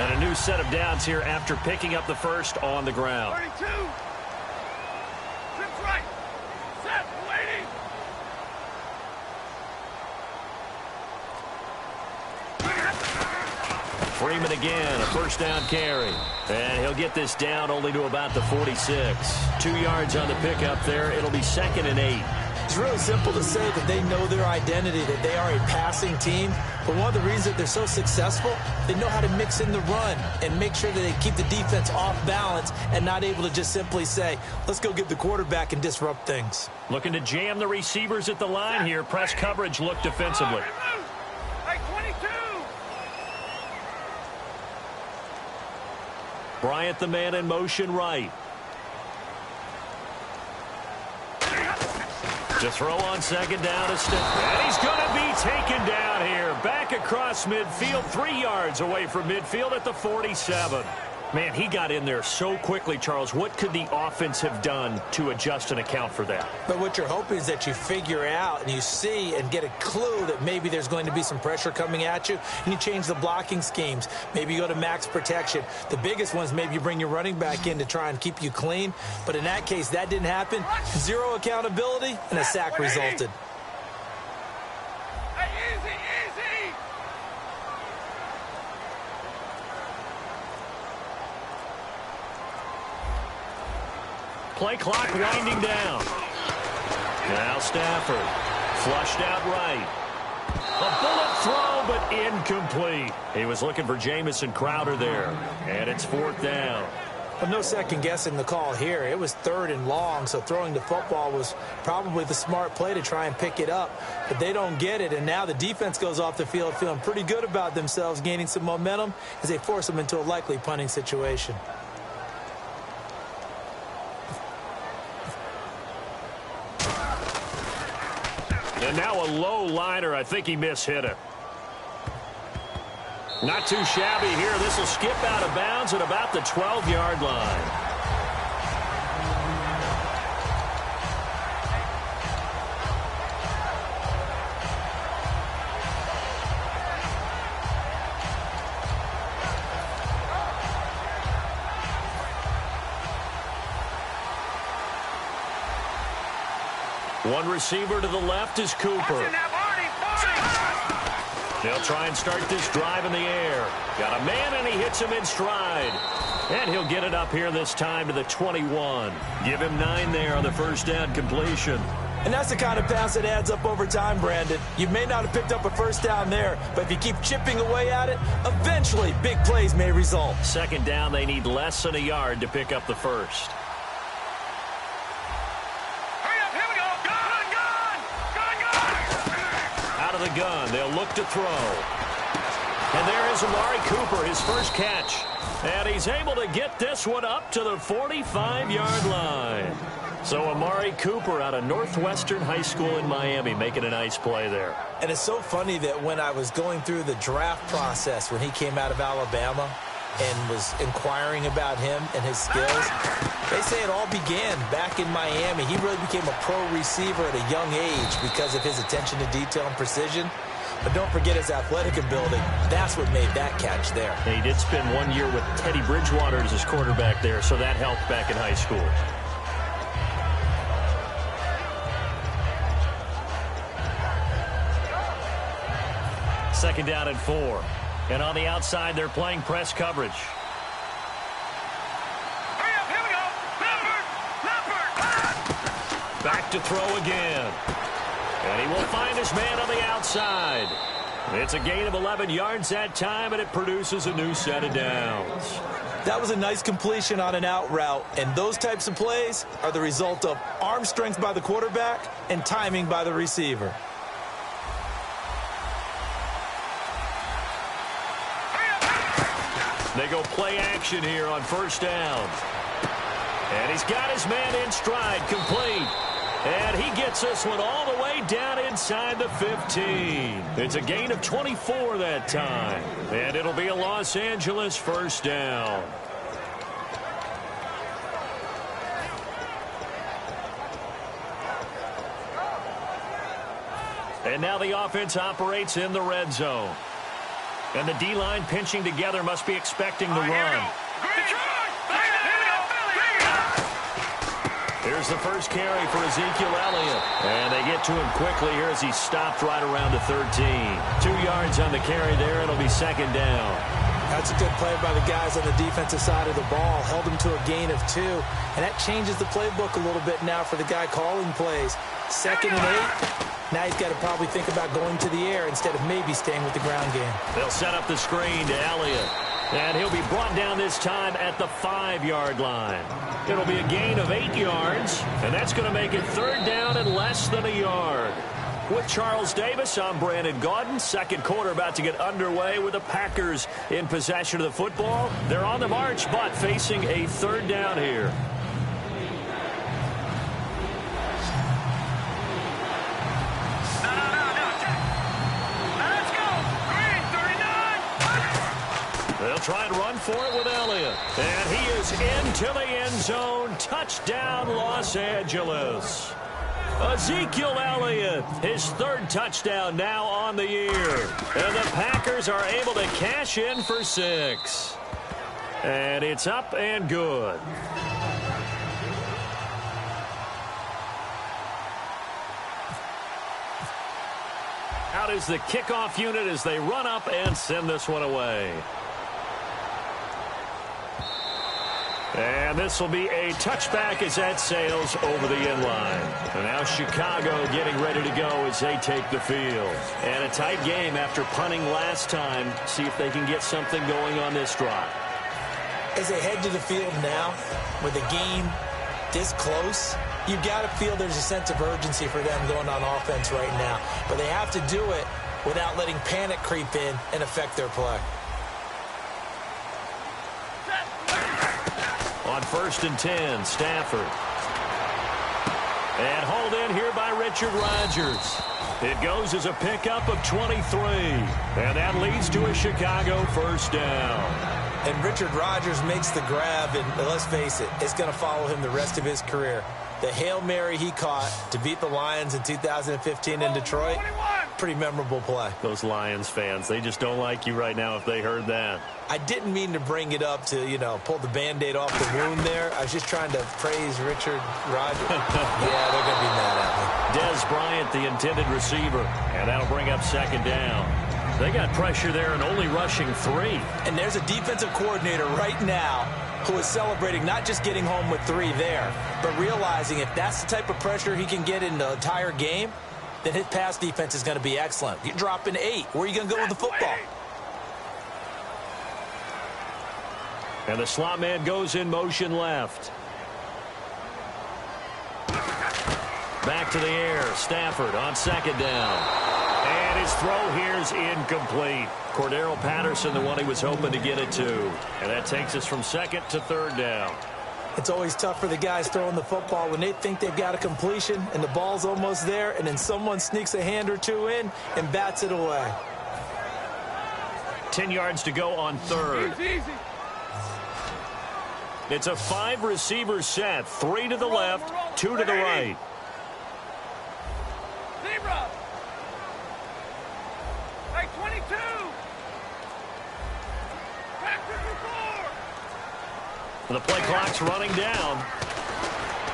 And a new set of downs here after picking up the first on the ground. 32. Trips right. Set. Waiting. Freeman again, a first down carry. And he'll get this down only to about the 46. 2 yards on the pickup there. It'll be 2nd and 8. It's really simple to say that they know their identity, that they are a passing team. But one of the reasons that they're so successful, they know how to mix in the run and make sure that they keep the defense off balance and not able to just simply say, let's go get the quarterback and disrupt things. Looking to jam the receivers at the line here. Press coverage look defensively. Hey, 22. Bryant, the man in motion right. To throw on 2nd down to Steph. And he's going to be taken down here. Back across midfield, 3 yards away from midfield at the 47. Man, he got in there so quickly, Charles. What could the offense have done to adjust and account for that? But what you're hoping is that you figure out and you see and get a clue that maybe there's going to be some pressure coming at you, and you change the blocking schemes. Maybe you go to max protection. The biggest ones, maybe you bring your running back in to try and keep you clean. But in that case, that didn't happen. 0 accountability, and a sack resulted. Hey, easy, easy. Play clock winding down. Now Stafford. Flushed out right. A bullet throw, but incomplete. He was looking for Jamison Crowder there. And it's 4th down. Well, no second guessing the call here. It was 3rd and long, so throwing the football was probably the smart play to try and pick it up. But they don't get it, and now the defense goes off the field feeling pretty good about themselves, gaining some momentum as they force them into a likely punting situation. And now a low liner. I think he mishit it. Not too shabby here. This will skip out of bounds at about the 12-yard line. One receiver to the left is Cooper. They'll try and start this drive in the air. Got a man, and he hits him in stride. And he'll get it up here this time to the 21. Give him 9 there on the first down completion. And that's the kind of pass that adds up over time, Brandon. You may not have picked up a first down there, but if you keep chipping away at it, eventually big plays may result. 2nd down, they need less than a yard to pick up the first. The gun. They'll look to throw. And there is Amari Cooper, his first catch. And he's able to get this one up to the 45-yard line. So Amari Cooper out of Northwestern High School in Miami making a nice play there. And it's so funny that when I was going through the draft process when he came out of Alabama and was inquiring about him and his skills, they say it all began back in Miami. He really became a pro receiver at a young age because of his attention to detail and precision. But don't forget his athletic ability. That's what made that catch there. He did spend 1 year with Teddy Bridgewater as his quarterback there, so that helped back in high school. Second down and 4. And on the outside, they're playing press coverage. Back to throw again. And he will find his man on the outside. It's a gain of 11 yards that time, and it produces a new set of downs. That was a nice completion on an out route, and those types of plays are the result of arm strength by the quarterback and timing by the receiver. They go play action here on first down. And he's got his man in stride, complete. And he gets this one all the way down inside the 15. It's a gain of 24 that time. And it'll be a Los Angeles first down. And now the offense operates in the red zone. And the D-line pinching together must be expecting the run. Here's the first carry for Ezekiel Elliott. And they get to him quickly here as he stopped right around the 13. 2 yards on the carry there. It'll be second down. That's a good play by the guys on the defensive side of the ball. Held him to a gain of 2. And that changes the playbook a little bit now for the guy calling plays. 2nd and 8. Now he's got to probably think about going to the air instead of maybe staying with the ground game. They'll set up the screen to Elliott. And he'll be brought down this time at the 5-yard line. It'll be a gain of 8 yards. And that's going to make it 3rd down and less than a yard. With Charles Davis, I'm Brandon Gaudin. Second quarter about to get underway with the Packers in possession of the football. They're on the march, but facing a 3rd down here. They'll try and run for it with Elliott. And he is into the end zone. Touchdown, Los Angeles. Ezekiel Elliott, his 3rd touchdown now on the year. And the Packers are able to cash in for 6. And it's up and good. Out is the kickoff unit as they run up and send this one away. And this will be a touchback as that sails over the end line. And now Chicago getting ready to go as they take the field. And a tight game after punting last time. See if they can get something going on this drive. As they head to the field now, with the game this close, you've got to feel there's a sense of urgency for them going on offense right now. But they have to do it without letting panic creep in and affect their play. On 1st and 10, Stafford. And hauled in here by Richard Rodgers. It goes as a pickup of 23. And that leads to a Chicago 1st down. And Richard Rodgers makes the grab, and let's face it, it's going to follow him the rest of his career. The Hail Mary he caught to beat the Lions in 2015 in Detroit, pretty memorable play. Those Lions fans, they just don't like you right now if they heard that. I didn't mean to bring it up to, pull the Band-Aid off the wound there. I was just trying to praise Richard Rodgers. Yeah, they're going to be mad at me. Dez Bryant, the intended receiver, and that'll bring up 2nd down. They got pressure there and only rushing 3. And there's a defensive coordinator right now who is celebrating not just getting home with 3 there, but realizing if that's the type of pressure he can get in the entire game, then his pass defense is going to be excellent. You're dropping 8. Where are you going to go with the football? And the slot man goes in motion left. Back to the air. Stafford on 2nd down. And his throw here is incomplete. Cordero Patterson, the one he was hoping to get it to. And that takes us from 2nd to 3rd down. It's always tough for the guys throwing the football when they think they've got a completion and the ball's almost there, and then someone sneaks a hand or 2 in and bats it away. 10 yards to go on 3rd. Easy. It's a 5-receiver set. 3 to the left, 2 to the right. Zebra. Hey, 22. Back to the 4. The play clock's running down.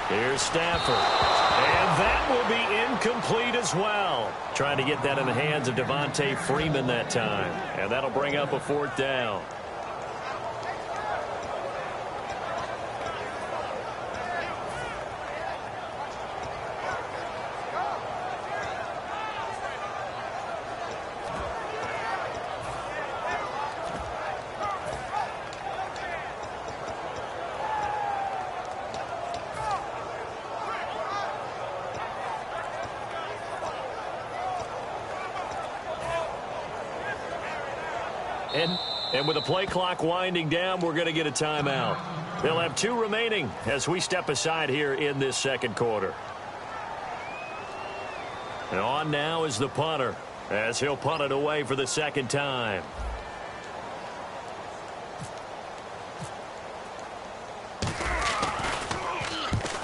Here's Stafford. And that will be incomplete as well. Trying to get that in the hands of Devontae Freeman that time. And that'll bring up a 4th down. And with the play clock winding down, we're going to get a timeout. They'll have 2 remaining as we step aside here in this 2nd quarter. And on now is the punter as he'll punt it away for the 2nd time.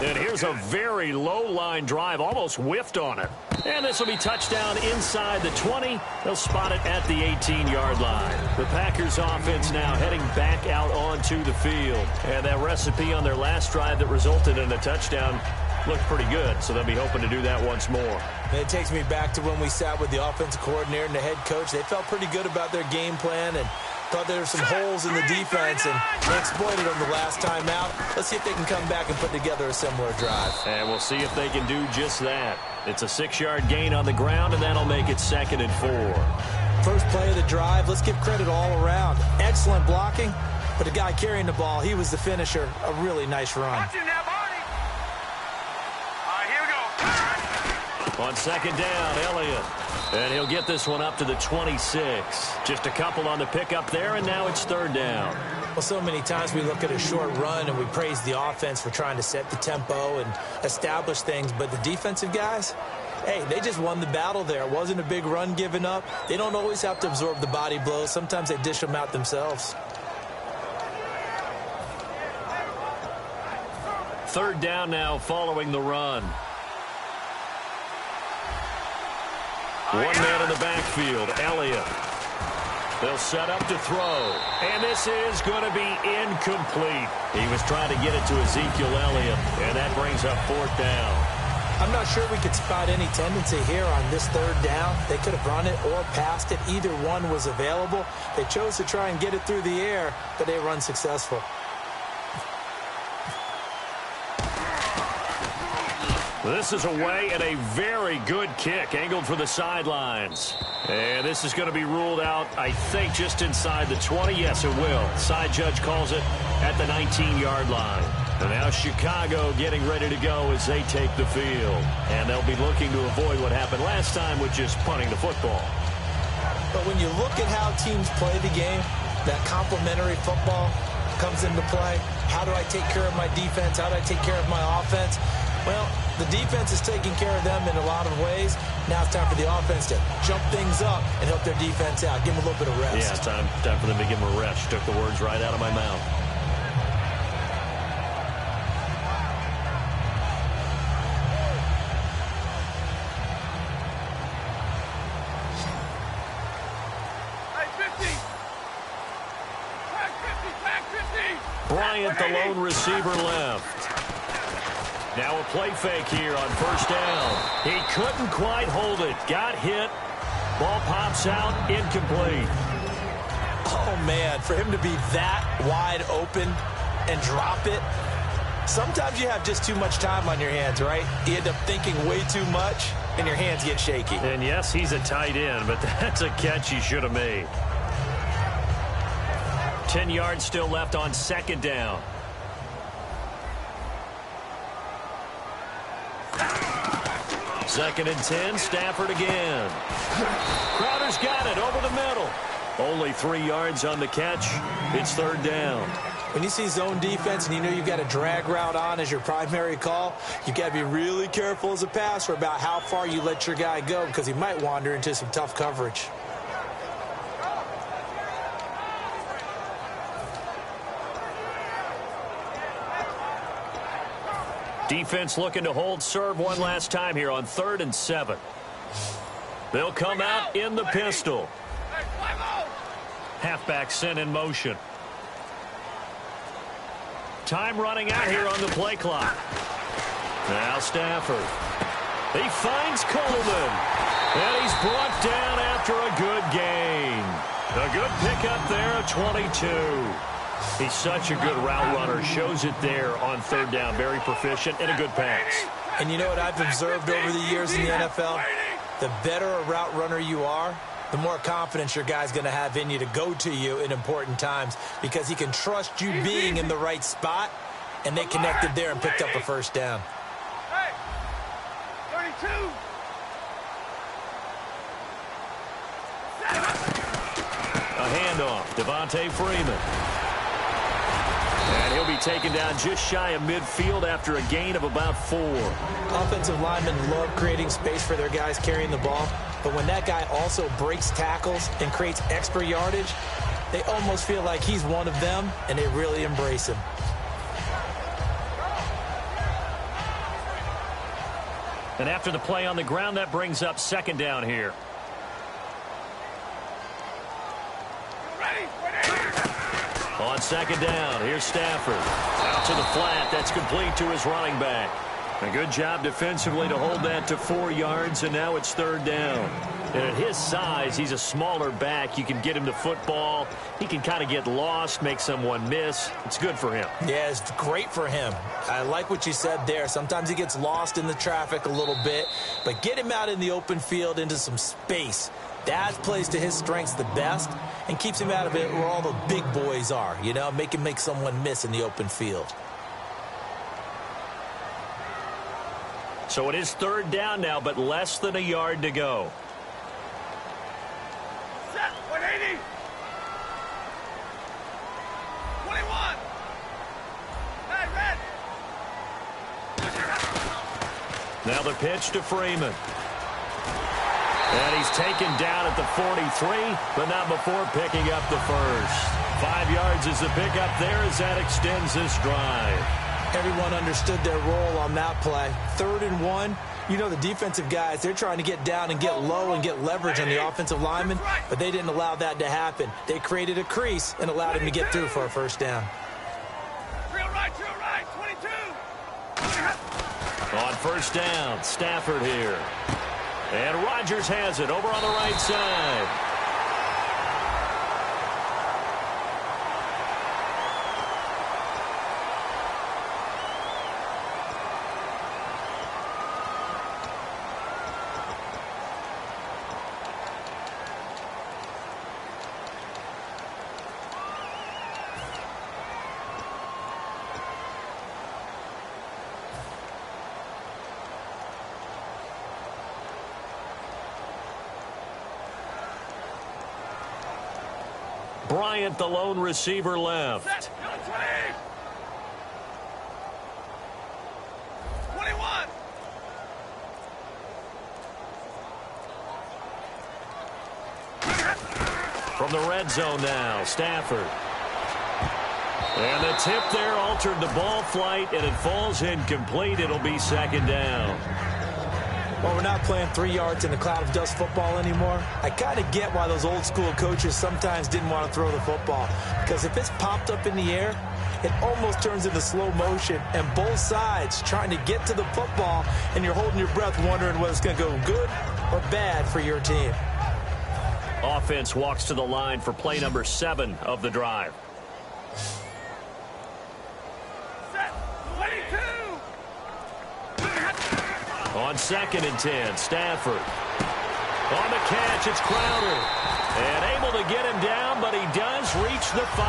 And here's a very low line drive, almost whiffed on it. And this will be touchdown inside the 20. They'll spot it at the 18-yard line. The Packers offense now heading back out onto the field. And that recipe on their last drive that resulted in a touchdown looked pretty good, so they'll be hoping to do that once more. And it takes me back to when we sat with the offensive coordinator and the head coach. They felt pretty good about their game plan and thought there were some holes in the defense, and they exploited them the last time out. Let's see if they can come back and put together a similar drive. And we'll see if they can do just that. It's a 6-yard gain on the ground, and that'll make it 2nd and 4. First play of the drive, let's give credit all around. Excellent blocking, but the guy carrying the ball, he was the finisher. A really nice run. Watch him now, Barney. All right, here we go. On 2nd down, Elliott. And he'll get this one up to the 26. Just a couple on the pickup there, and now it's 3rd down. Well, so many times we look at a short run and we praise the offense for trying to set the tempo and establish things, but the defensive guys, hey, they just won the battle there. It wasn't a big run given up. They don't always have to absorb the body blows. Sometimes they dish them out themselves. 3rd down now following the run. One man in the backfield, Elliott. They'll set up to throw. And this is going to be incomplete. He was trying to get it to Ezekiel Elliott, and that brings up 4th down. I'm not sure we could spot any tendency here on this 3rd down. They could have run it or passed it. Either one was available. They chose to try and get it through the air, but they were unsuccessful. This is away and a very good kick, angled for the sidelines. And this is going to be ruled out, I think, just inside the 20. Yes, it will. Side judge calls it at the 19-yard line. And now Chicago getting ready to go as they take the field. And they'll be looking to avoid what happened last time with just punting the football. But when you look at how teams play the game, that complementary football comes into play. How do I take care of my defense? How do I take care of my offense? Well, the defense is taking care of them in a lot of ways. Now it's time for the offense to jump things up and help their defense out. Give them a little bit of rest. Yeah, time for them to give them a rest. Took the words right out of my mouth. Bryant, the lone receiver, left. Now a play fake here on 1st down. He couldn't quite hold it. Got hit. Ball pops out. Incomplete. Oh, man, for him to be that wide open and drop it. Sometimes you have just too much time on your hands, right? You end up thinking way too much, and your hands get shaky. And, yes, he's a tight end, but that's a catch he should have made. 10 yards still left on 2nd down. Second and 10, Stafford again. Crowder's got it over the middle. Only 3 yards on the catch. It's 3rd down. When you see zone defense and you know you've got a drag route on as your primary call, you've got to be really careful as a passer about how far you let your guy go because he might wander into some tough coverage. Defense looking to hold serve one last time here on 3rd and 7. They'll come out in the pistol. Halfback sent in motion. Time running out here on the play clock. Now Stafford. He finds Coleman. And he's brought down after a good gain. A good pickup there of 22. He's such a good route runner. Shows it there on 3rd down. Very proficient and a good pass. And you know what I've observed over the years in the NFL? The better a route runner you are, the more confidence your guy's going to have in you to go to you in important times because he can trust you being in the right spot, and they connected there and picked up a 1st down. Hey, 32. A handoff. Devontae Freeman. And he'll be taken down just shy of midfield after a gain of about 4. Offensive linemen love creating space for their guys carrying the ball, but when that guy also breaks tackles and creates extra yardage, they almost feel like he's one of them, and they really embrace him. And after the play on the ground, that brings up second down here. On second down, here's Stafford. Out to the flat. That's complete to his running back. A good job defensively to hold that to 4 yards, and now it's third down. And at his size, he's a smaller back. You can get him the football. He can kind of get lost, make someone miss. It's good for him. Yeah, it's great for him. I like what you said there. Sometimes he gets lost in the traffic a little bit, but get him out in the open field into some space. That plays to his strengths the best and keeps him out of it where all the big boys are, you know, make him make someone miss in the open field. So it is third down now, but less than a yard to go. Set, 180. 21. Hey, red. Now the pitch to Freeman. And he's taken down at the 43, but not before picking up the first. 5 yards is the pickup there as that extends this drive. Everyone understood their role on that play. 3rd and 1. You know, the defensive guys, they're trying to get down and get low and get leverage on the offensive lineman, but they didn't allow that to happen. They created a crease and allowed him to get through for a first down. Real right, 22. On first down, Stafford here. And Rodgers has it over on the right side. Bryant, the lone receiver, left. Set, 21. From the red zone now, Stafford. And the tip there altered the ball flight, and it falls incomplete. It'll be second down. Well, we're not playing 3 yards in a cloud of dust football anymore. I kind of get why those old school coaches sometimes didn't want to throw the football. Because if it's popped up in the air, it almost turns into slow motion. And both sides trying to get to the football, and you're holding your breath wondering whether it's going to go good or bad for your team. Offense walks to the line for play number 7 of the drive. Set, 22. On 2nd and 10, Stafford. On the catch, it's Crowder. And able to get him down, but he does reach the 5.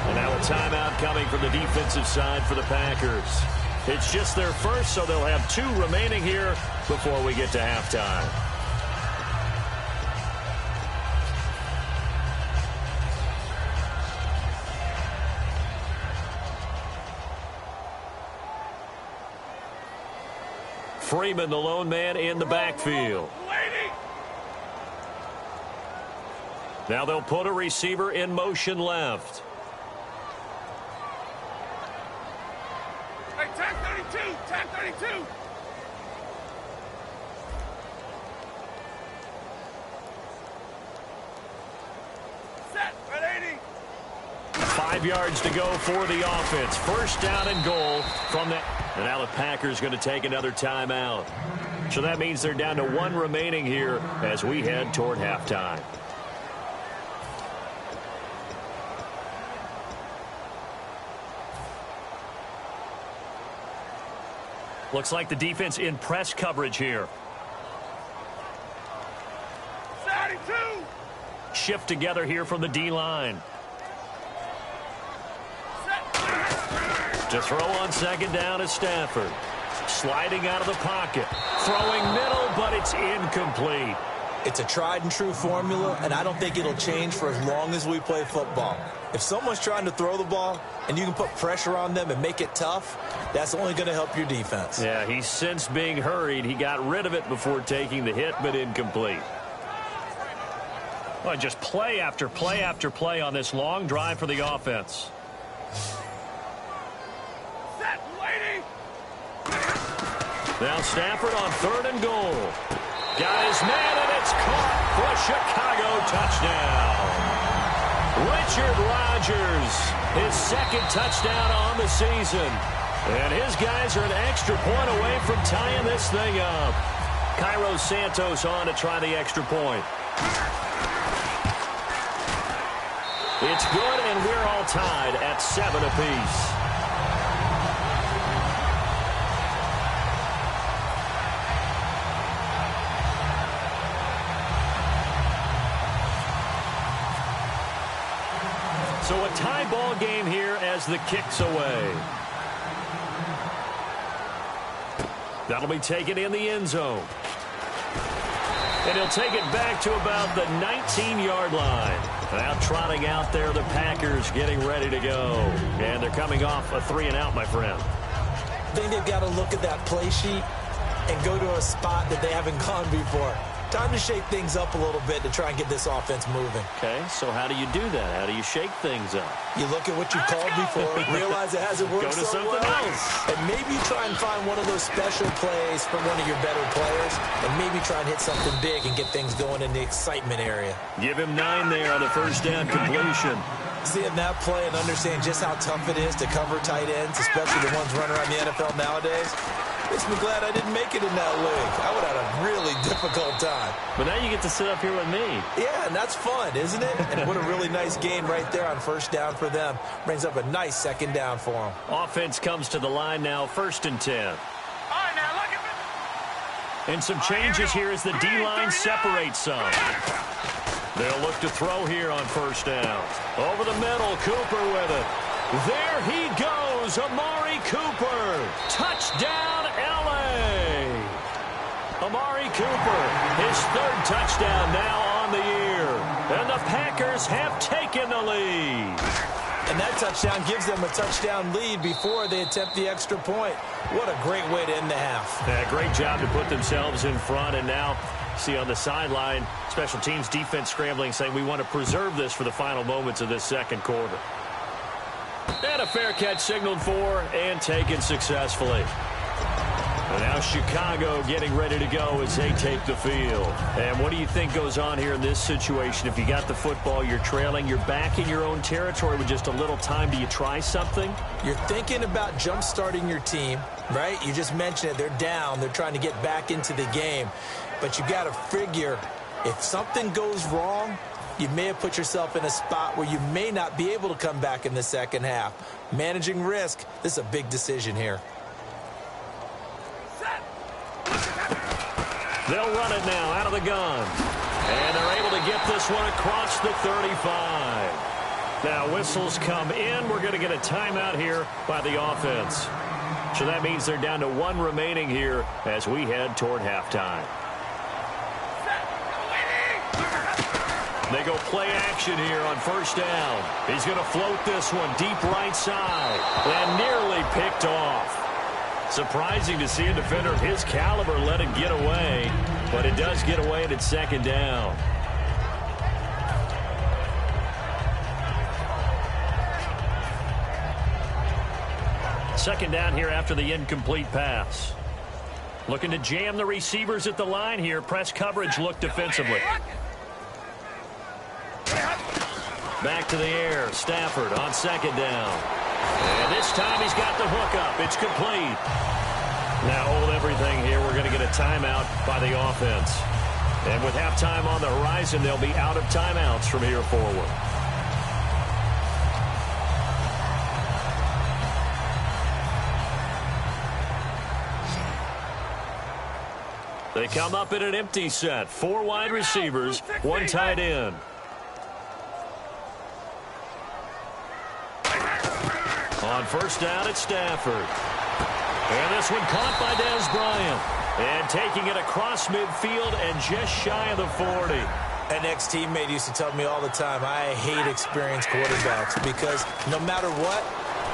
And now a timeout coming from the defensive side for the Packers. It's just their first, so they'll have 2 remaining here before we get to halftime. Freeman, the lone man in the backfield. Now they'll put a receiver in motion left. Hey, tag 32, tag 32. Set, red 80. 5 yards to go for the offense. First down and goal from that. And now the Packers going to take another timeout. So that means they're down to 1 remaining here as we head toward halftime. Looks like the defense in press coverage here. 32. Shift together here from the D-line. To throw on second down is Stafford. Sliding out of the pocket. Throwing middle, but it's incomplete. It's a tried and true formula, and I don't think it'll change for as long as we play football. If someone's trying to throw the ball and you can put pressure on them and make it tough, that's only going to help your defense. Yeah, he's since being hurried. He got rid of it before taking the hit, but incomplete. Well, just play after play after play on this long drive for the offense. Set, lady. Now Stafford on 3rd and goal. Got his man, and it's caught for a Chicago touchdown. Richard Rodgers, his 2nd touchdown on the season. And his guys are an extra point away from tying this thing up. Cairo Santos on to try the extra point. It's good, and we're all tied at 7 apiece. So a tie ball game here as the kick's away. That'll be taken in the end zone. And he'll take it back to about the 19-yard line. Now trotting out there, the Packers getting ready to go. And they're coming off a 3-and-out, my friend. I think they've got to look at that play sheet and go to a spot that they haven't gone before. Time to shake things up a little bit to try and get this offense moving. Okay, so how do you do that? How do you shake things up? You look at what you called before, realize it hasn't worked so well, and maybe try and find one of those special plays from one of your better players, and maybe try and hit something big and get things going in the excitement area. Give him 9 there on the 1st down completion. Seeing that play and understand just how tough it is to cover tight ends, especially the ones running around the NFL nowadays, makes me glad I didn't make it in that league. I would have had a really difficult time. But now you get to sit up here with me. Yeah, and that's fun, isn't it? And what a really nice gain right there on 1st down for them. Brings up a nice 2nd down for them. Offense comes to the line now, 1st and 10. All right, now look at me. And some changes here as the D-line separates some. They'll look to throw here on 1st down. Over the middle, Cooper with it. There he goes, Amari Cooper. Touchdown, L.A. Amari Cooper, his 3rd touchdown now on the year. And the Packers have taken the lead. And that touchdown gives them a touchdown lead before they attempt the extra point. What a great way to end the half. Yeah, great job to put themselves in front. And now, see on the sideline, special teams defense scrambling, saying we want to preserve this for the final moments of this 2nd quarter. And a fair catch signaled for and taken successfully. And now Chicago getting ready to go as they take the field. And what do you think goes on here in this situation? If you got the football, you're trailing, you're back in your own territory with just a little time. Do you try something? You're thinking about jump-starting your team, right? You just mentioned it. They're down. They're trying to get back into the game. But you got to figure if something goes wrong, you may have put yourself in a spot where you may not be able to come back in the 2nd half. Managing risk, this is a big decision here. They'll run it now out of the gun. And they're able to get this one across the 35. Now whistles come in. We're going to get a timeout here by the offense. So that means they're down to 1 remaining here as we head toward halftime. They go play action here on 1st down. He's going to float this one deep right side and nearly picked off. Surprising to see a defender of his caliber let it get away, but it does get away and it's 2nd down. Second down here after the incomplete pass. Looking to jam the receivers at the line here. Press coverage look defensively. Back to the air. Stafford on 2nd down. And this time he's got the hook up. It's complete. Now hold everything here. We're going to get a timeout by the offense. And with halftime on the horizon, they'll be out of timeouts from here forward. They come up in an empty set. 4 wide receivers, 1 tight end. On 1st down, it's Stafford. And this one caught by Dez Bryant. And taking it across midfield and just shy of the 40. An ex-teammate used to tell me all the time, I hate experienced quarterbacks because no matter what,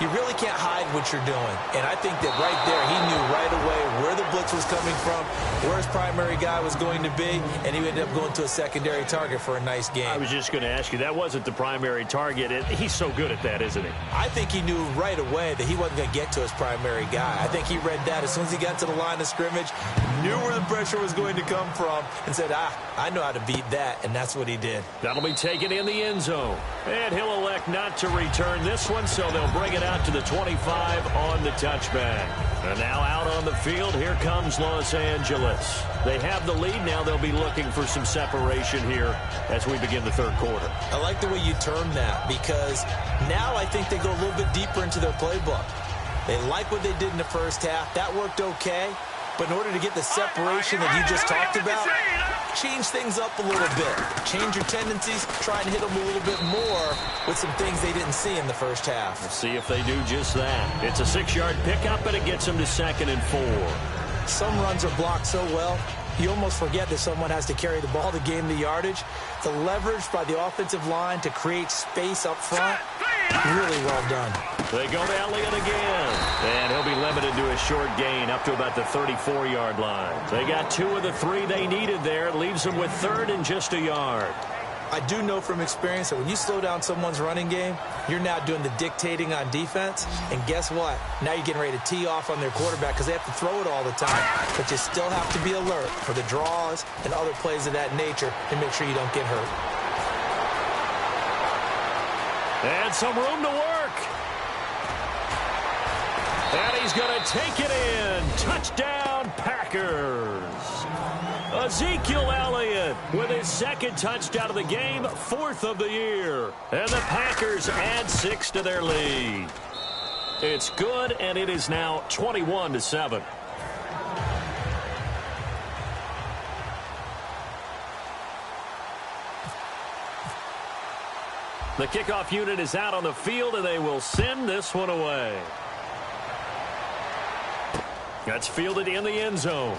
You really can't hide what you're doing. And I think that right there, he knew right away where the blitz was coming from, where his primary guy was going to be, and he ended up going to a secondary target for a nice game. I was just going to ask you, that wasn't the primary target. He's so good at that, isn't he? I think he knew right away that he wasn't going to get to his primary guy. I think he read that as soon as he got to the line of scrimmage, knew where the pressure was going to come from, and said, I know how to beat that, and that's what he did. That'll be taken in the end zone. And he'll elect not to return this one, so they'll bring it out to the 25 on the touchback. And now out on the field, here comes Los Angeles. They have the lead. Now they'll be looking for some separation here as we begin the third quarter. I like the way you term that, because now I think they go a little bit deeper into their playbook. They like what they did in the first half. That worked okay. But in order to get the separation that you just talked about, change things up a little bit. Change your tendencies, try and hit them a little bit more with some things they didn't see in the first half. We'll see if they do just that. It's a 6-yard pickup, and it gets them to 2nd and 4. Some runs are blocked so well, you almost forget that someone has to carry the ball to gain the yardage. The leverage by the offensive line to create space up front, really well done. They go to Elliott again, and he'll be limited to a short gain up to about the 34-yard line. They got 2 of the 3 they needed there. It leaves them with 3rd and just a yard. I do know from experience that when you slow down someone's running game, you're now doing the dictating on defense. And guess what? Now you're getting ready to tee off on their quarterback because they have to throw it all the time. But you still have to be alert for the draws and other plays of that nature and make sure you don't get hurt. And some room to work. And he's going to take it in. Touchdown, Packers. Ezekiel Elliott with his 2nd touchdown of the game, 4th of the year. And the Packers add 6 to their lead. It's good, and it is now 21-7. The kickoff unit is out on the field, and they will send this one away. That's fielded in the end zone.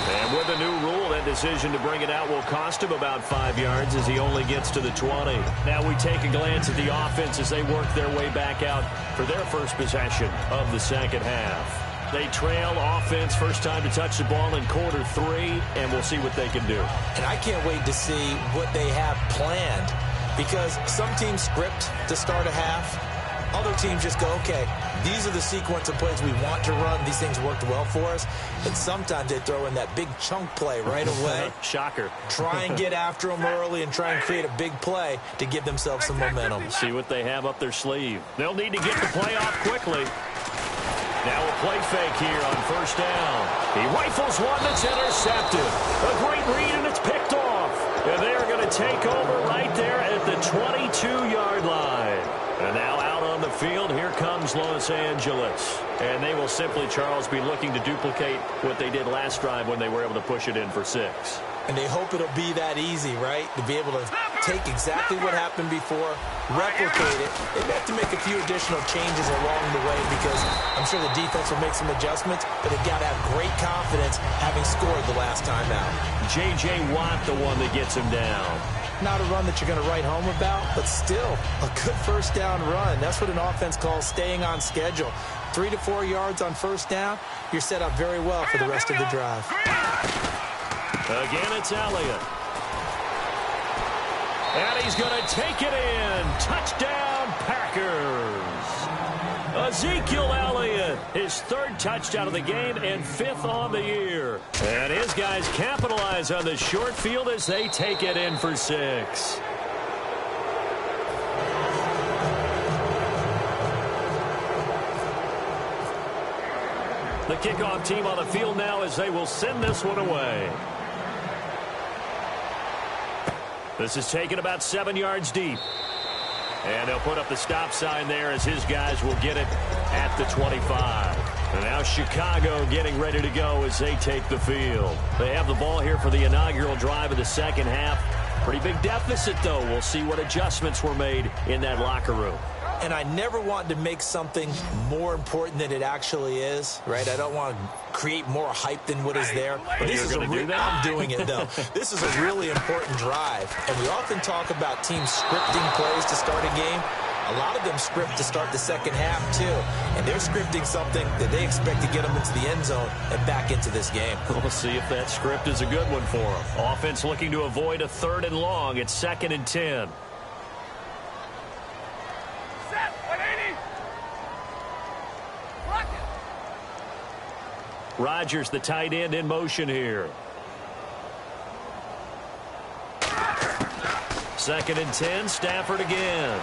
And with the new rule, that decision to bring it out will cost him about 5 yards as he only gets to the 20. Now we take a glance at the offense as they work their way back out for their first possession of the second half. They trail offense, first time to touch the ball in quarter 3, and we'll see what they can do. And I can't wait to see what they have planned, because some teams script to start a half. Other teams just go, okay, these are the sequence of plays we want to run. These things worked well for us. And sometimes they throw in that big chunk play right away. Shocker. Try and get after them early and try and create a big play to give themselves some momentum. See what they have up their sleeve. They'll need to get the play off quickly. Now a play fake here on first down. He rifles one that's intercepted. A great read, and it's picked off. And they're going to take over right there at the 22-yard line. And now out on the field, here comes Los Angeles. And they will simply, Charles, be looking to duplicate what they did last drive when they were able to push it in for 6. And they hope it'll be that easy, right? To be able to take exactly what happened before, replicate it. They have to make a few additional changes along the way because I'm sure the defense will make some adjustments, but they've got to have great confidence having scored the last time out. J.J. Watt, the one that gets him down. Not a run that you're going to write home about, but still a good first down run. That's what an offense calls staying on schedule. 3 to 4 yards on first down, you're set up very well for the rest of the drive. Again, it's Elliott. And he's going to take it in. Touchdown, Packers. Ezekiel Elliott, his 3rd touchdown of the game and 5th on the year. And his guys capitalize on the short field as they take it in for 6. The kickoff team on the field now as they will send this one away. This is taken about 7 yards deep. And they'll put up the stop sign there as his guys will get it at the 25. And now Chicago getting ready to go as they take the field. They have the ball here for the inaugural drive of the second half. Pretty big deficit, though. We'll see what adjustments were made in that locker room. And I never want to make something more important than it actually is, right? I don't want to create more hype than what is there. But this is I'm doing it, though. This is a really important drive. And we often talk about teams scripting plays to start a game. A lot of them script to start the second half, too. And they're scripting something that they expect to get them into the end zone and back into this game. We'll see if that script is a good one for them. Offense looking to avoid a 3rd and long. It's 2nd and 10. Set, 180. Block it. Rodgers, the tight end, in motion here. 2nd and 10, Stafford again.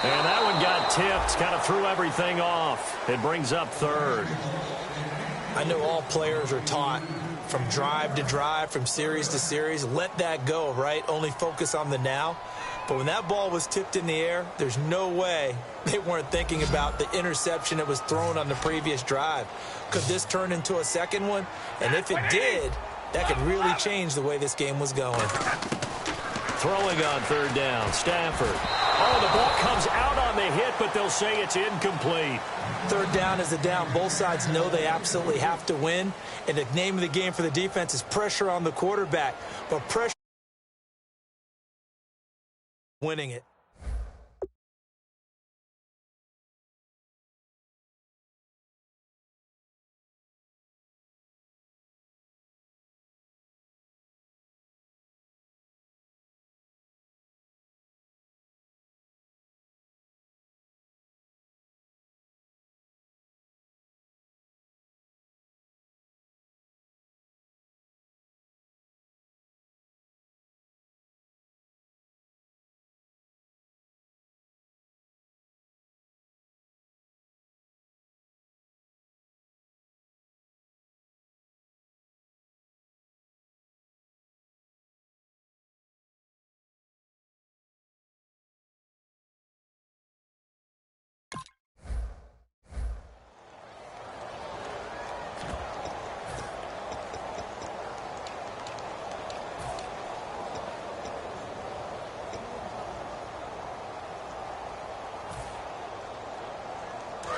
And that one got tipped, kind of threw everything off. It brings up 3rd. I know all players are taught from drive to drive, from series to series, let that go, right? Only focus on the now. But when that ball was tipped in the air, there's no way they weren't thinking about the interception that was thrown on the previous drive. Could this turn into a second one? And if it did, that could really change the way this game was going. Throwing on 3rd down, Stafford. Oh, the ball comes out on the hit, but they'll say it's incomplete. 3rd down is a down. Both sides know they absolutely have to win. And the name of the game for the defense is pressure on the quarterback. But pressure winning it.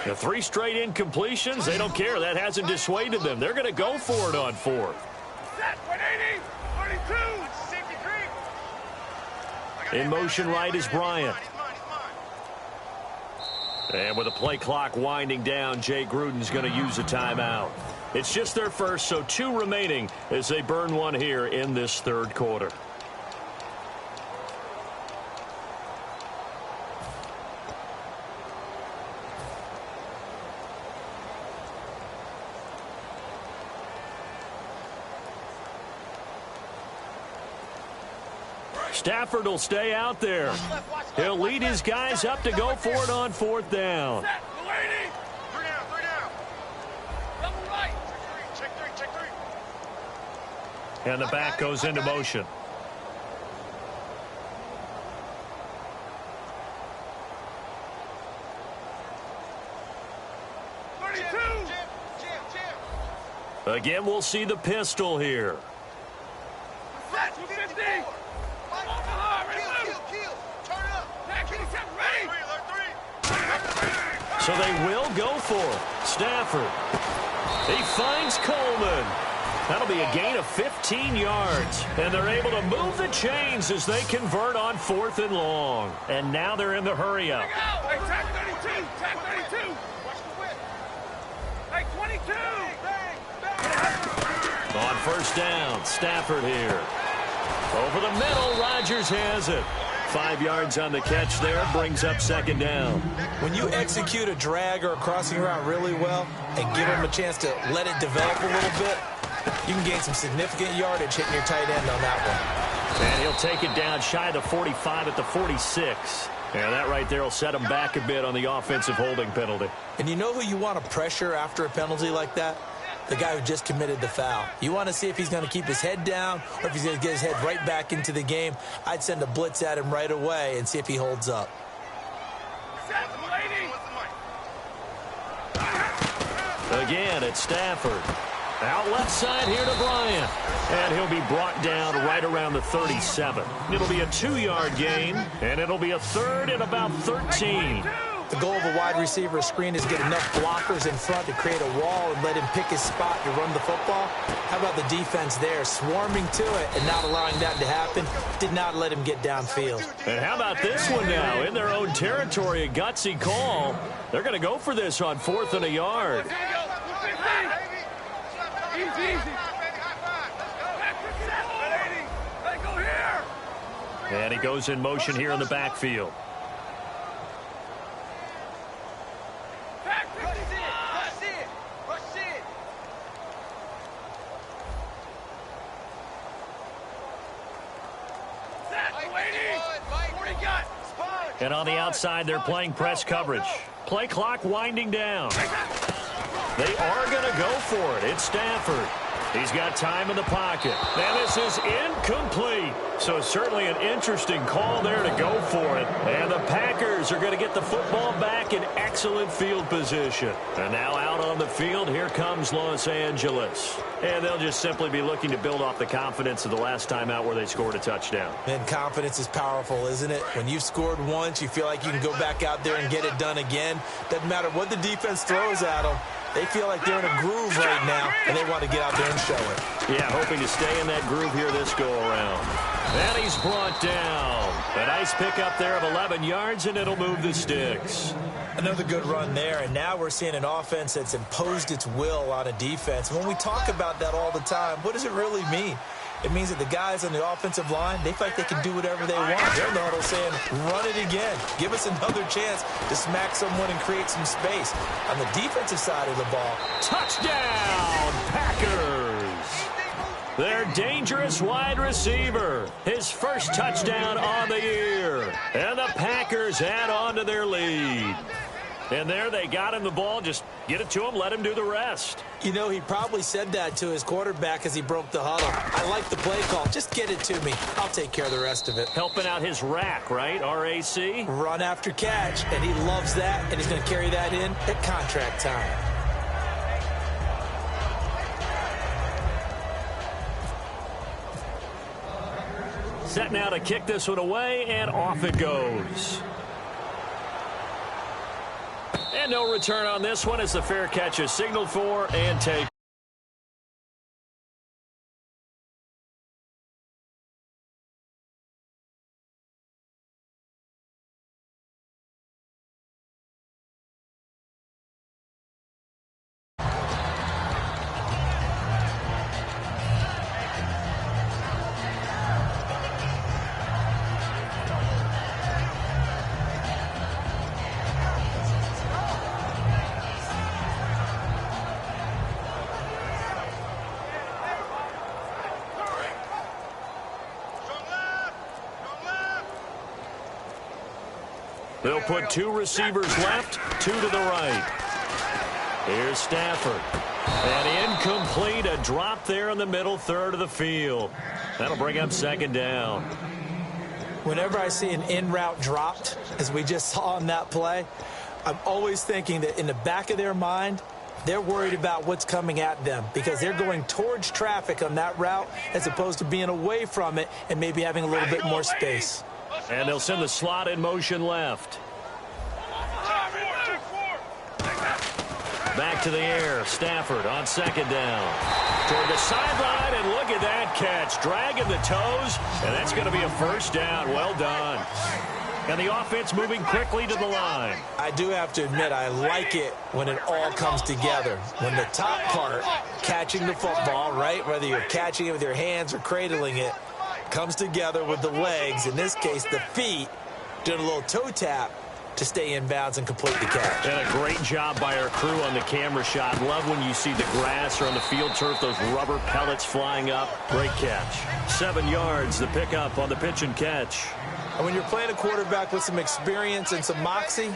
The 3 straight incompletions, they don't care. That hasn't dissuaded them. They're going to go for it on 4th. Set, 180. 32. In motion right is Bryant. And with the play clock winding down, Jay Gruden's going to use a timeout. It's just their first, so 2 remaining as they burn one here in this 3rd quarter. Stafford will stay out there. He'll lead his guys up to go for it on 4th down. Set, 180. 3 down, 3 down. Double right. Check 3. And the back goes into motion. Again, we'll see the pistol here. Set, 250. So they will go for it. Stafford. He finds Coleman. That'll be a gain of 15 yards. And they're able to move the chains as they convert on 4th and long. And now they're in the hurry-up. Hey, tag 32. Tag 32. Watch the whip. Hey, 22. On 1st down, Stafford here. Over the middle, Rodgers has it. 5 yards on the catch there, brings up 2nd down. When you execute a drag or a crossing route really well and give them a chance to let it develop a little bit, you can gain some significant yardage hitting your tight end on that one. And he'll take it down shy of the 45 at the 46. And that right there will set him back a bit on the offensive holding penalty. And you know who you want to pressure after a penalty like that? The guy who just committed the foul. You want to see if he's going to keep his head down or if he's going to get his head right back into the game. I'd send a blitz at him right away and see if he holds up. Again, it's Stafford. Out left side here to Bryant. And he'll be brought down right around the 37. It'll be a 2-yard gain, and it'll be a 3rd and about 13. The goal of a wide receiver screen is get enough blockers in front to create a wall and let him pick his spot to run the football. How about the defense there, swarming to it and not allowing that to happen? Did not let him get downfield. And how about this one now? In their own territory, a gutsy call. They're going to go for this on 4th and a yard. And he goes in motion here in the backfield. And on the outside, they're playing press coverage. Play clock winding down. They are going to go for it. It's Stafford. He's got time in the pocket. And this is incomplete. So certainly an interesting call there to go for it. And the Packers are going to get the football back in excellent field position. And now out on the field, here comes Los Angeles. And they'll just simply be looking to build off the confidence of the last time out where they scored a touchdown. And confidence is powerful, isn't it? When you've scored once, you feel like you can go back out there and get it done again. Doesn't matter what the defense throws at them. They feel like they're in a groove right now, and they want to get out there and show it. Yeah, hoping to stay in that groove here this go-around. And he's brought down. A nice pickup there of 11 yards, and it'll move the sticks. Another good run there, and now we're seeing an offense that's imposed its will on a defense. When we talk about that all the time, what does it really mean? It means that the guys on the offensive line, they feel like they can do whatever they want. They're in the huddle saying, run it again. Give us another chance to smack someone and create some space. On the defensive side of the ball, touchdown, Packers! Their dangerous wide receiver. His first touchdown on the year. And the Packers add on to their lead. And there they got him the ball. Just get it to him, let him do the rest. You know, he probably said that to his quarterback as he broke the huddle. I like the play call. Just get it to me. I'll take care of the rest of it. Helping out his rack, right? RAC? Run after catch, and he loves that, and he's going to carry that in at contract time. Set now to kick this one away, and off it goes. And no return on this one as the fair catch is signaled for and taken. They'll put two receivers left, two to the right. Here's Stafford. And incomplete, a drop there in the middle third of the field. That'll bring up second down. Whenever I see an in-route dropped, as we just saw on that play, I'm always thinking that in the back of their mind, they're worried about what's coming at them because they're going towards traffic on that route as opposed to being away from it and maybe having a little bit more space. And they'll send the slot in motion left. Back to the air. Stafford on second down. Toward the sideline, and look at that catch. Dragging the toes, and that's going to be a first down. Well done. And the offense moving quickly to the line. I do have to admit, I like it when it all comes together. When the top part, catching the football, right, whether you're catching it with your hands or cradling it, comes together with the legs, in this case the feet, doing a little toe tap to stay in bounds and complete the catch. And a great job by our crew on the camera shot. Love when you see the grass or on the field turf, those rubber pellets flying up. Great catch. 7 yards, the pickup on the pitch and catch. And when you're playing a quarterback with some experience and some moxie,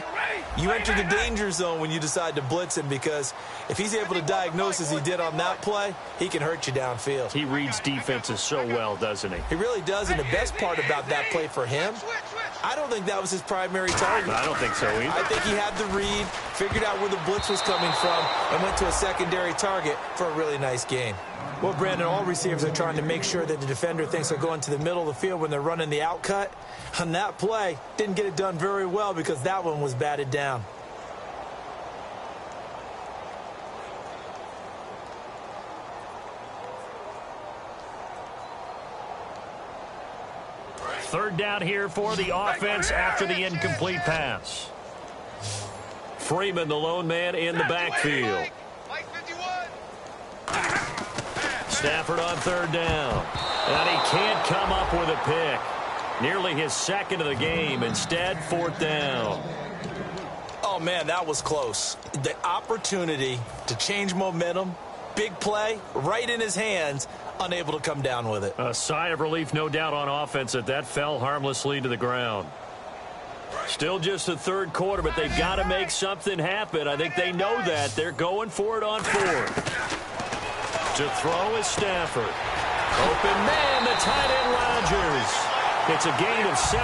you enter the danger zone when you decide to blitz him, because if he's able to diagnose as he did on that play, he can hurt you downfield. He reads defenses so well, doesn't he? He really does, and the best part about that play for him, I don't think that was his primary target. I don't think so either. I think he had the read, figured out where the blitz was coming from, and went to a secondary target for a really nice game. Well, Brandon, all receivers are trying to make sure that the defender thinks they're going to the middle of the field when they're running the out cut. On that play, didn't get it done very well because that one was batted down. Third down here for the offense after the incomplete pass. Freeman, the lone man in the backfield. Stafford on third down. And he can't come up with a pick. Nearly his second of the game. Instead, fourth down. Oh, man, that was close. The opportunity to change momentum, big play, right in his hands, unable to come down with it. A sigh of relief, no doubt, on offense that fell harmlessly to the ground. Still just the third quarter, but they've got to make something happen. I think they know that. They're going for it on fourth. To throw is Stafford. Open man, the tight end Rodgers. It's a gain of 7,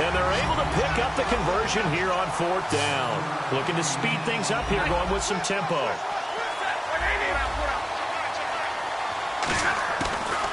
and they're able to pick up the conversion here on fourth down. Looking to speed things up here, going with some tempo.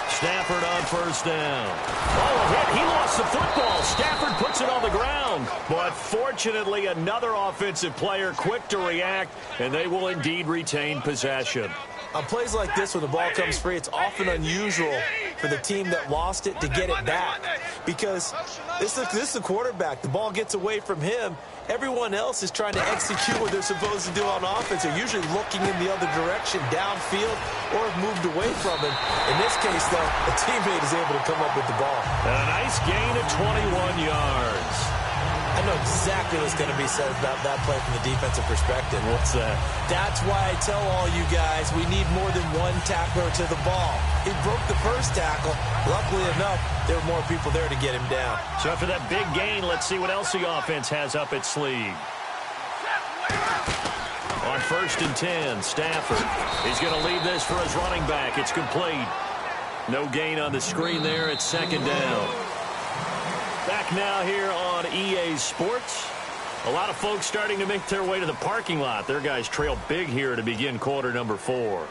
Stafford on first down. Oh, a hit. He lost the football. Stafford puts it on the ground. But fortunately, another offensive player quick to react, and they will indeed retain possession. On plays like this, when the ball comes free, it's often unusual for the team that lost it to get it back. Because this is the quarterback. The ball gets away from him. Everyone else is trying to execute what they're supposed to do on offense. They're usually looking in the other direction, downfield, or have moved away from him. In this case, though, a teammate is able to come up with the ball. And a nice gain of 21 yards. I know exactly what's going to be said about that play from the defensive perspective. What's that? That's why I tell all you guys we need more than one tackler to the ball. He broke the first tackle. Luckily enough, there were more people there to get him down. So after that big gain, let's see what else the offense has up its sleeve. On 1st and 10, Stafford. He's going to leave this for his running back. It's complete. No gain on the screen there. It's second down. Back now here on EA Sports. A lot of folks starting to make their way to the parking lot. Their guys trail big here to begin quarter number 4.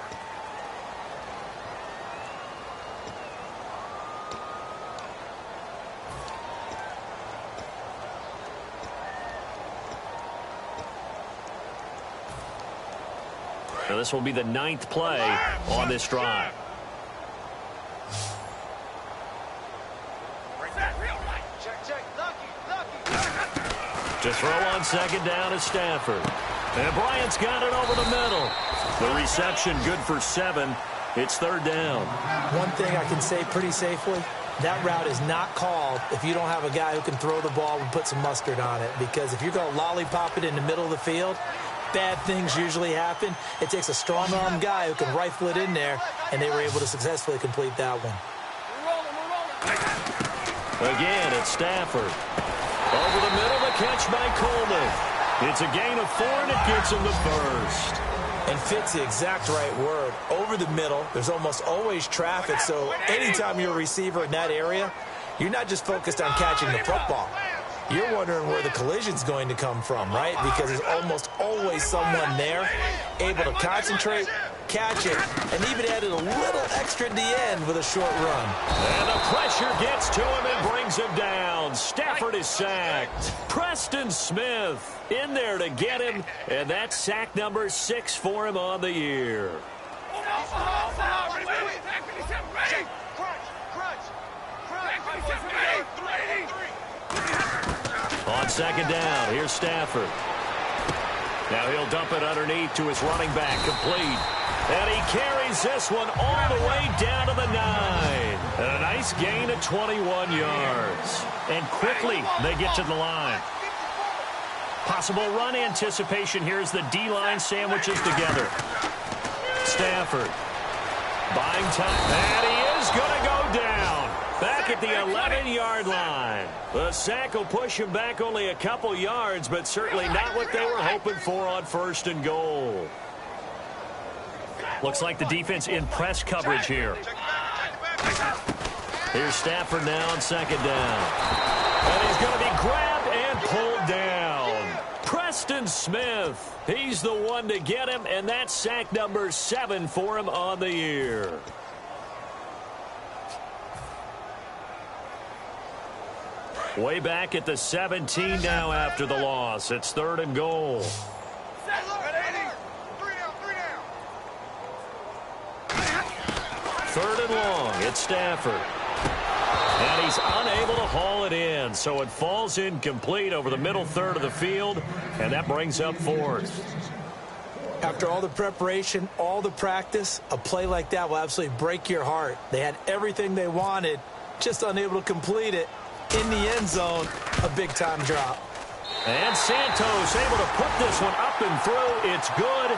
Now this will be the 9th play on this drive. To throw on second down is Stafford. And Bryant's got it over the middle. The reception good for 7. It's third down. One thing I can say pretty safely, that route is not called if you don't have a guy who can throw the ball and put some mustard on it. Because if you're going to lollipop it in the middle of the field, bad things usually happen. It takes a strong-arm guy who can rifle it in there, and they were able to successfully complete that one. Again, it's Stafford. Over the middle, the catch by Coleman. It's a gain of 4, and it gets him the first. And fit's the exact right word. Over the middle, there's almost always traffic, so anytime you're a receiver in that area, you're not just focused on catching the football. You're wondering where the collision's going to come from, right? Because there's almost always someone there able to concentrate, catch it, and even added a little extra at the end with a short run. And the pressure gets to him and brings him down. Stafford is sacked. Preston Smith in there to get him, and that's sack number 6 for him on the year. On second down, here's Stafford. Now he'll dump it underneath to his running back, complete. And he carries this one all the way down to the 9. And a nice gain of 21 yards. And quickly they get to the line. Possible run anticipation here as the D-line sandwiches together. Stafford buying time. And he is going to go down. Back at the 11-yard line. The sack will push him back only a couple yards, but certainly not what they were hoping for on 1st and goal. Looks like the defense in press coverage here. Here's Stafford now on second down. And he's going to be grabbed and pulled down. Preston Smith, he's the one to get him, and that's sack number 7 for him on the year. Way back at the 17 now after the loss. It's 3rd and goal. Third and long. It's Stafford. And he's unable to haul it in. So it falls incomplete over the middle third of the field. And that brings up 4th. After all the preparation, all the practice, a play like that will absolutely break your heart. They had everything they wanted, just unable to complete it. In the end zone, a big-time drop. And Santos able to put this one up and through. It's good.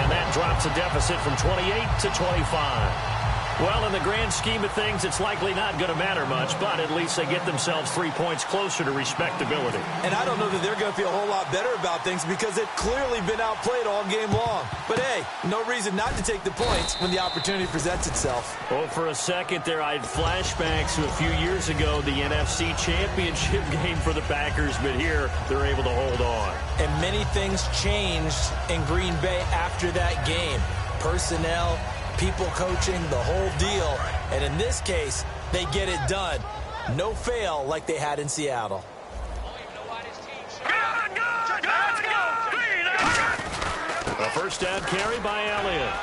And that drops a deficit from 28 to 25. Well, in the grand scheme of things, it's likely not going to matter much, but at least they get themselves 3 points closer to respectability. And I don't know that they're going to feel a whole lot better about things because they've clearly been outplayed all game long. But, hey, no reason not to take the points when the opportunity presents itself. Well, for a second there, I had flashbacks to a few years ago, the NFC Championship game for the Packers, but here they're able to hold on. And many things changed in Green Bay after that game. Personnel, people coaching, the whole deal. And in this case, they get it done. No fail like they had in Seattle. A first down carry by Elliott.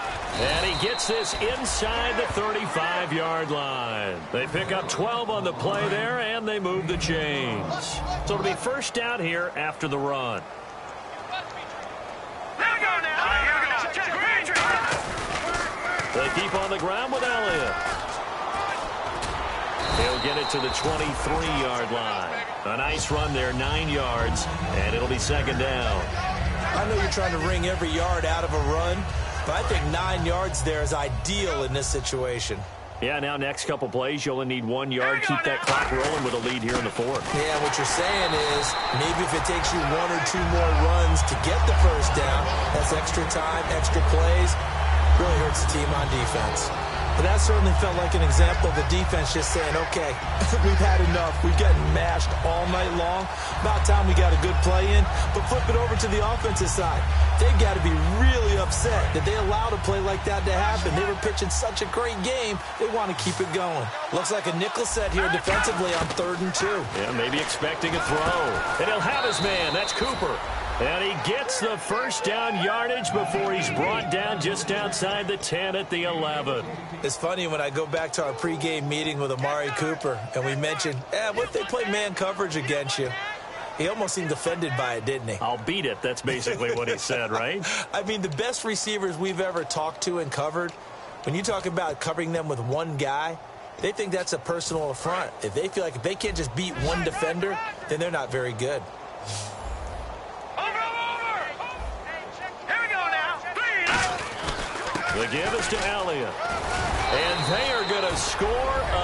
And he gets this inside the 35-yard line. They pick up 12 on the play there, and they move the chains. So it'll be first down here after the run. They keep on the ground with Elliott. He'll get it to the 23-yard line. A nice run there, 9 yards, and it'll be second down. I know you're trying to wring every yard out of a run, but I think 9 yards there is ideal in this situation. Yeah, now next couple plays, you only need 1 yard. Keep that clock rolling with a lead here in the 4th. Yeah, what you're saying is maybe if it takes you 1 or 2 more runs to get the first down, that's extra time, extra plays. Really hurts the team on defense. But that certainly felt like an example of the defense just saying, okay, we've had enough. We've gotten mashed all night long. About time we got a good play in. But flip it over to the offensive side. They've got to be really upset that they allowed a play like that to happen. They were pitching such a great game, they want to keep it going. Looks like a nickel set here defensively on 3rd and 2. Yeah, maybe expecting a throw. And he'll have his man. That's Cooper. And he gets the first down yardage before he's brought down just outside the 10 at the 11. It's funny when I go back to our pregame meeting with Amari Cooper and we mentioned, what if they play man coverage against you? He almost seemed offended by it, didn't he? I'll beat it. That's basically what he said, right? I mean, the best receivers we've ever talked to and covered, when you talk about covering them with one guy, they think that's a personal affront. If they feel like if they can't just beat one defender, then they're not very good. The give is to Elliott. And they are going to score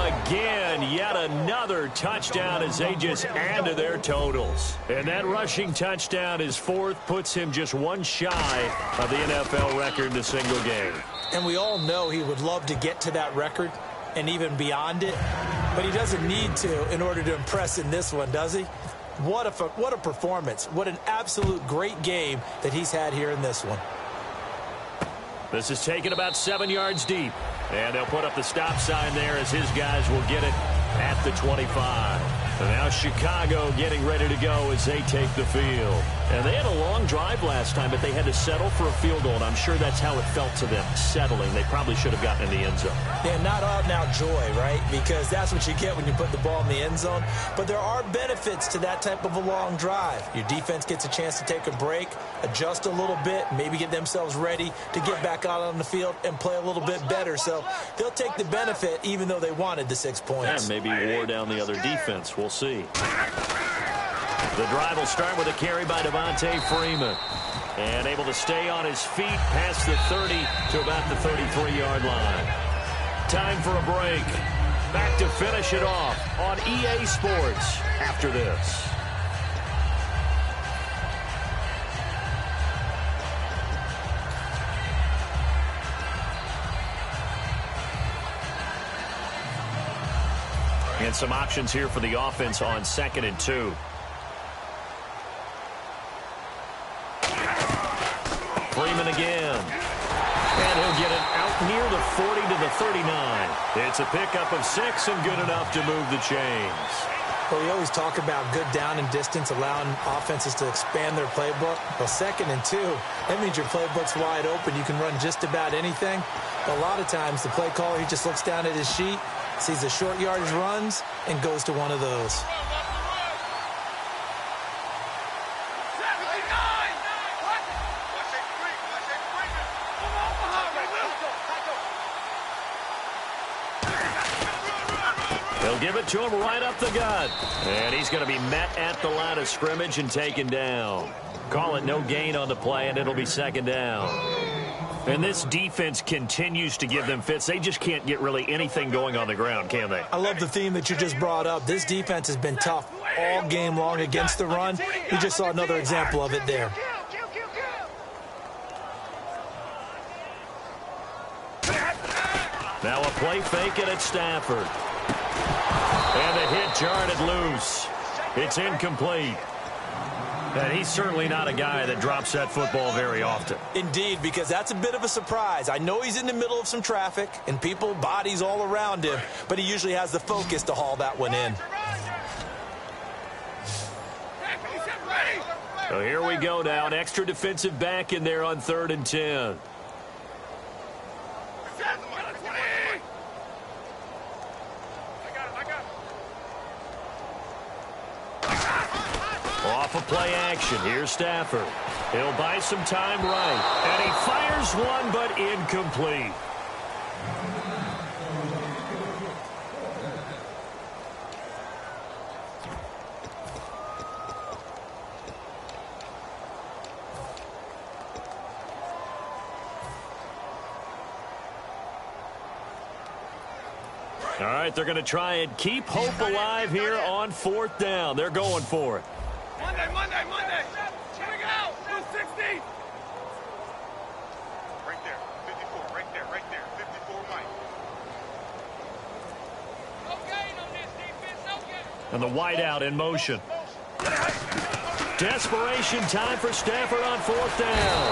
again. Yet another touchdown as they just add to their totals. And that rushing touchdown, his 4th, puts him just 1 shy of the NFL record in a single game. And we all know he would love to get to that record and even beyond it. But he doesn't need to in order to impress in this one, does he? What a performance. What an absolute great game that he's had here in this one. This is taken about 7 yards deep. And they'll put up the stop sign there as his guys will get it at the 25. And now Chicago getting ready to go as they take the field. And they had a long drive last time, but they had to settle for a field goal. And I'm sure that's how it felt to them, settling. They probably should have gotten in the end zone. Yeah, not out-and-out joy, right? Because that's what you get when you put the ball in the end zone. But there are benefits to that type of a long drive. Your defense gets a chance to take a break, adjust a little bit, maybe get themselves ready to get back out on the field and play a little bit better. So they'll take the benefit even though they wanted the 6 points. And maybe wore down the other defense. We'll see. The drive will start with a carry by Devontae Freeman. And able to stay on his feet past the 30 to about the 33-yard line. Time for a break. Back to finish it off on EA Sports after this. And some options here for the offense on 2nd and 2. Freeman again. And he'll get it out near the 40 to the 39. It's a pickup of 6 and good enough to move the chains. Well, we always talk about good down and distance, allowing offenses to expand their playbook. Well, 2nd and 2, that means your playbook's wide open. You can run just about anything. A lot of times, the play caller, he just looks down at his sheet, sees the short yardage runs, and goes to one of those. They'll give it to him right up the gut. And he's going to be met at the line of scrimmage and taken down. Call it no gain on the play, and it'll be 2nd down. And this defense continues to give them fits. They just can't get really anything going on the ground, can they? I love the theme that you just brought up. This defense has been tough all game long against the run. You just saw another example of it there. Now a play fake it at Stafford. And the hit jarred it loose. It's incomplete. And he's certainly not a guy that drops that football very often. Indeed, because that's a bit of a surprise. I know he's in the middle of some traffic and people, bodies all around him, but he usually has the focus to haul that one in. So here we go now. An extra defensive back in there on 3rd and 10. Off of play action. Here's Stafford. He'll buy some time right. And he fires one, but incomplete. All right, they're going to try and keep hope alive here on 4th down. They're going for it. Monday. Here we go. 260. Right there. 54. Right there. 54, Mike. No gain on this defense. No gain. And the wideout in motion. Desperation time for Stafford on 4th down.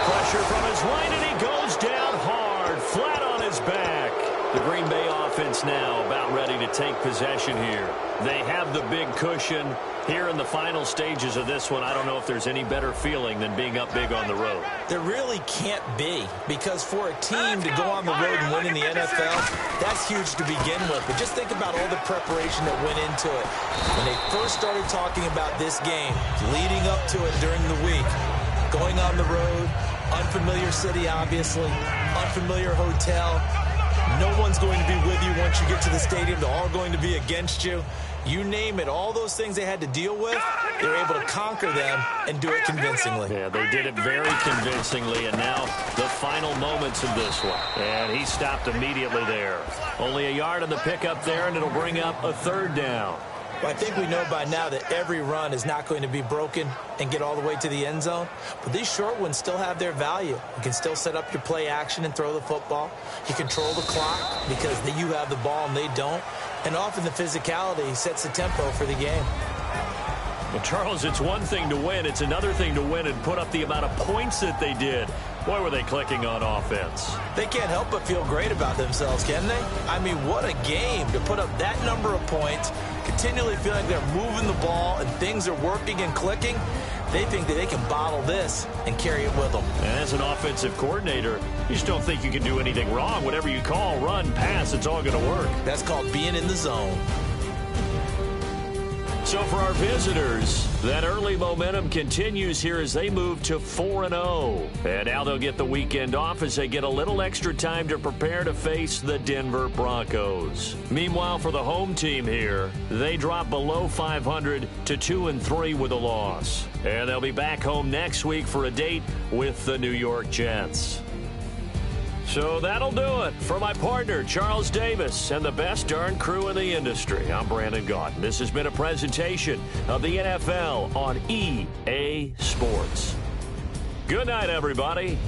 Pressure from his right, and he goes down hard, flat on his back. The Green Bay offense now about ready to take possession here. They have the big cushion. Here in the final stages of this one, I don't know if there's any better feeling than being up big on the road. There really can't be, because for a team to go on the road and win in the NFL, that's huge to begin with. But just think about all the preparation that went into it. When they first started talking about this game, leading up to it during the week, going on the road, unfamiliar city, obviously, unfamiliar hotel. No one's going to be with you once you get to the stadium. They're all going to be against you. You name it, all those things they had to deal with, they were able to conquer them and do it convincingly. Yeah, they did it very convincingly, and now the final moments of this one. And he stopped immediately there. Only a yard on the pickup there, and it'll bring up a 3rd down. Well, I think we know by now that every run is not going to be broken and get all the way to the end zone. But these short ones still have their value. You can still set up your play action and throw the football. You control the clock because you have the ball and they don't. And often the physicality sets the tempo for the game. Well, Charles, it's one thing to win. It's another thing to win and put up the amount of points that they did. Boy, were they clicking on offense. They can't help but feel great about themselves, can they? I mean, what a game to put up that number of points, continually feel like they're moving the ball and things are working and clicking. They think that they can bottle this and carry it with them. And as an offensive coordinator, you just don't think you can do anything wrong. Whatever you call, run, pass, it's all going to work. That's called being in the zone. So for our visitors, that early momentum continues here as they move to 4-0. And now they'll get the weekend off as they get a little extra time to prepare to face the Denver Broncos. Meanwhile, for the home team here, they drop below 500 to 2-3 with a loss. And they'll be back home next week for a date with the New York Jets. So that'll do it. For my partner, Charles Davis, and the best darn crew in the industry, I'm Brandon Gaudin. This has been a presentation of the NFL on EA Sports. Good night, everybody.